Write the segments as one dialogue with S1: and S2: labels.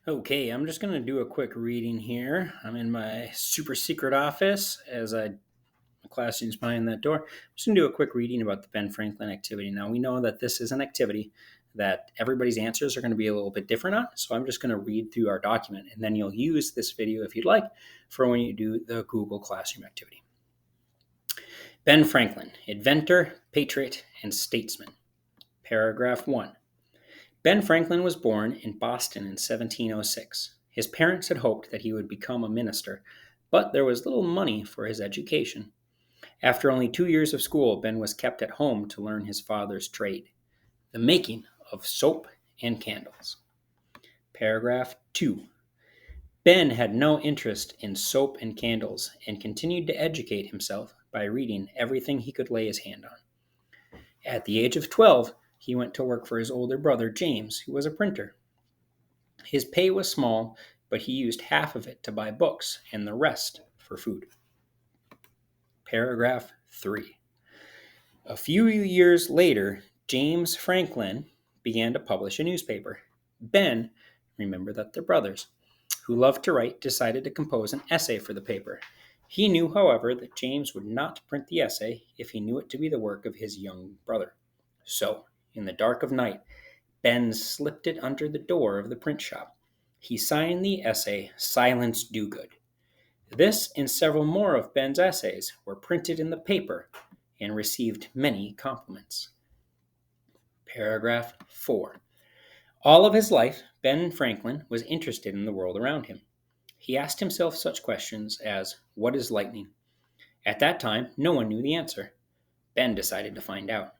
S1: Okay, I'm just going to do a quick reading here. I'm in my super secret office my classroom's behind that door. I'm just going to do a quick reading about the Ben Franklin activity. Now, we know that this is an activity that everybody's answers are going to be a little bit different on, so I'm just going to read through our document, and then you'll use this video, if you'd like, for when you do the Google Classroom activity. Ben Franklin, Inventor, Patriot, and Statesman. Paragraph 1. Ben Franklin was born in Boston in 1706. His parents had hoped that he would become a minister, but there was little money for his education. After only 2 years of school, Ben was kept at home to learn his father's trade, the making of soap and candles. Paragraph 2. Ben had no interest in soap and candles and continued to educate himself by reading everything he could lay his hand on. At the age of 12, he went to work for his older brother, James, who was a printer. His pay was small, but he used half of it to buy books and the rest for food. Paragraph 3. A few years later, James Franklin began to publish a newspaper. Ben, remember that they're brothers, who loved to write, decided to compose an essay for the paper. He knew, however, that James would not print the essay if he knew it to be the work of his young brother. So, in the dark of night, Ben slipped it under the door of the print shop. He signed the essay, Silence Do Good. This and several more of Ben's essays were printed in the paper and received many compliments. Paragraph 4. All of his life, Ben Franklin was interested in the world around him. He asked himself such questions as, what is lightning? At that time, no one knew the answer. Ben decided to find out.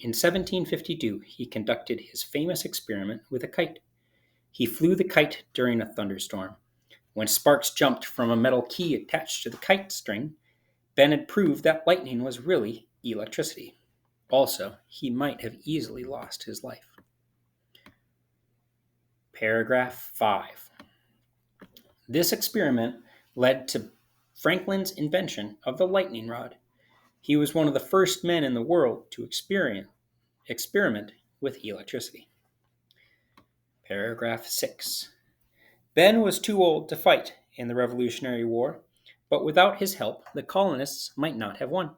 S1: In 1752, he conducted his famous experiment with a kite. He flew the kite during a thunderstorm. When sparks jumped from a metal key attached to the kite string, Ben had proved that lightning was really electricity. Also, he might have easily lost his life. Paragraph 5. This experiment led to Franklin's invention of the lightning rod. He was one of the first men in the world to experiment with electricity. Paragraph 6. Ben was too old to fight in the Revolutionary War, but without his help, the colonists might not have won.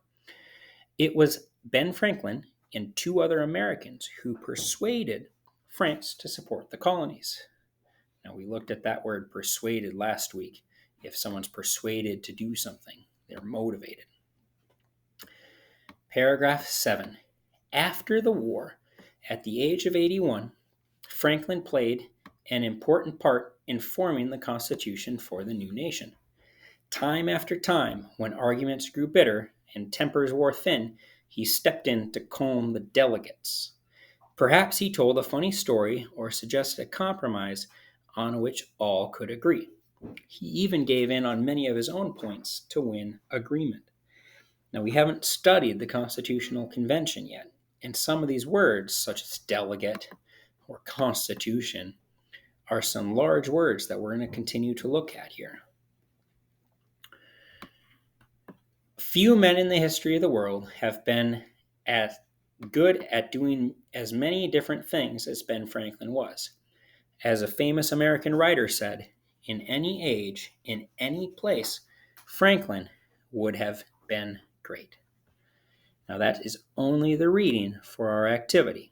S1: It was Ben Franklin and two other Americans who persuaded France to support the colonies. Now, we looked at that word persuaded last week. If someone's persuaded to do something, they're motivated. Paragraph 7. After the war, at the age of 81, Franklin played an important part in forming the Constitution for the new nation. Time after time, when arguments grew bitter and tempers wore thin, he stepped in to calm the delegates. Perhaps he told a funny story or suggested a compromise on which all could agree. He even gave in on many of his own points to win agreement. Now, we haven't studied the Constitutional Convention yet, and some of these words, such as delegate or constitution, are some large words that we're going to continue to look at here. Few men in the history of the world have been as good at doing as many different things as Ben Franklin was. As a famous American writer said, in any age, in any place, Franklin would have been great. Now, that is only the reading for our activity.